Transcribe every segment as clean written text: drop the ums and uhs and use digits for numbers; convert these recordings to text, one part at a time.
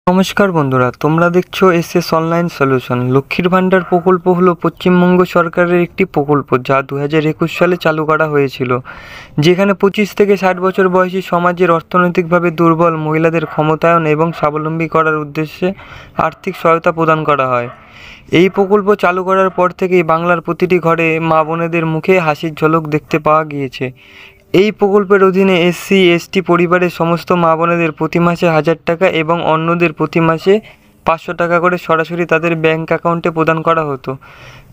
নমস্কার বন্ধুরা, তোমরা দেখছো এসএস অনলাইন সলিউশন। লক্ষ্মীর ভাণ্ডার প্রকল্প হলো পশ্চিমবঙ্গ সরকারের একটি প্রকল্প যা 2021 সালে চালু করা হয়েছিল, যেখানে 25 থেকে 60 বছর বয়সী সমাজের অর্থনৈতিকভাবে দুর্বল মহিলাদের ক্ষমতায়ন এবং স্বাবলম্বী করার উদ্দেশ্যে আর্থিক সহায়তা প্রদান করা হয়। এই প্রকল্প চালু করার পর থেকেই বাংলার প্রতিটি ঘরে মা বোনেদের মুখে হাসির ঝলক দেখতে পাওয়া গিয়েছে। এই প্রকল্পের অধীনে SC/ST পরিবারের সমস্ত মা বোনেদের প্রতি মাসে 1000 টাকা এবং অন্যদের প্রতি মাসে 500 টাকা করে সরাসরি তাদের ব্যাংক অ্যাকাউন্টে প্রদান করা হতো।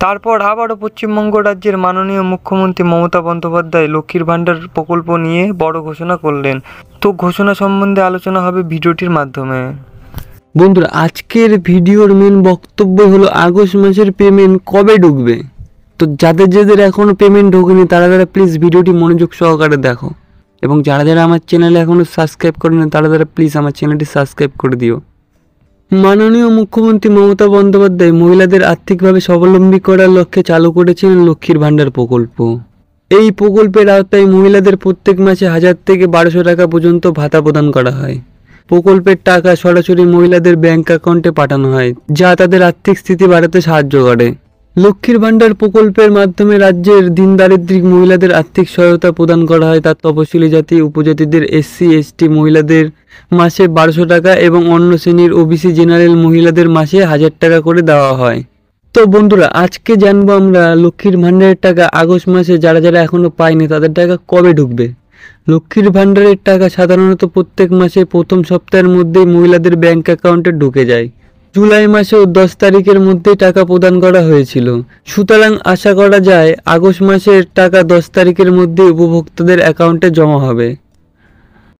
তারপর আবারও পশ্চিমবঙ্গ রাজ্যের মাননীয় মুখ্যমন্ত্রী মমতা বন্দ্যোপাধ্যায় লক্ষ্মীর ভাণ্ডার প্রকল্প নিয়ে বড় ঘোষণা করলেন। তো ঘোষণা সম্বন্ধে আলোচনা হবে ভিডিওটির মাধ্যমে। বন্ধুরা, আজকের ভিডিওর মেন বক্তব্য হলো আগস্ট মাসের পেমেন্ট কবে ঢুকবে। তো যাদের এখনও পেমেন্ট ঢোকেনি তারা প্লিজ ভিডিওটি মনোযোগ সহকারে দেখো, এবং যারা আমার চ্যানেলে এখনও সাবস্ক্রাইব করেনি তারা প্লিজ আমার চ্যানেলটি সাবস্ক্রাইব করে দিও। মাননীয় মুখ্যমন্ত্রী মমতা বন্দ্যোপাধ্যায় মহিলাদের আর্থিকভাবে স্বাবলম্বী করার লক্ষ্যে চালু করেছিলেন লক্ষ্মীর ভাণ্ডার প্রকল্প। এই প্রকল্পের আওতায় মহিলাদের প্রত্যেক মাসে 1000 থেকে 1200 টাকা পর্যন্ত ভাতা প্রদান করা হয়। প্রকল্পের টাকা সরাসরি মহিলাদের ব্যাংক অ্যাকাউন্টে পাঠানো হয়, যা তাদের আর্থিক স্থিতি বাড়াতে সাহায্য করে। লক্ষ্মীর ভাণ্ডার প্রকল্পের মাধ্যমে রাজ্যের দীনদারিদ্রিক মহিলাদের আর্থিক সহায়তা প্রদান করা হয়। তার তপশিলি জাতি উপজাতিদের SC/ST মহিলাদের মাসে 1200 টাকা এবং অন্য শ্রেণীর OBC জেনারেল মহিলাদের মাসে 1000 টাকা করে দেওয়া হয়। তো বন্ধুরা, আজকে জানবো আমরা লক্ষ্মীর ভাণ্ডারের টাকা আগস্ট মাসে যারা এখনও পায়নি তাদের টাকা কবে ঢুকবে। লক্ষ্মীর ভাণ্ডারের টাকা সাধারণত প্রত্যেক মাসে প্রথম সপ্তাহের মধ্যেই মহিলাদের ব্যাংক অ্যাকাউন্টে ঢুকে যায়। জুলাই মাসেও 10 তারিখের মধ্যেই টাকা প্রদান করা হয়েছিল। সুতরাং আশা করা যায় আগস্ট মাসের টাকা 10 তারিখের মধ্যেই উপভোক্তাদের অ্যাকাউন্টে জমা হবে।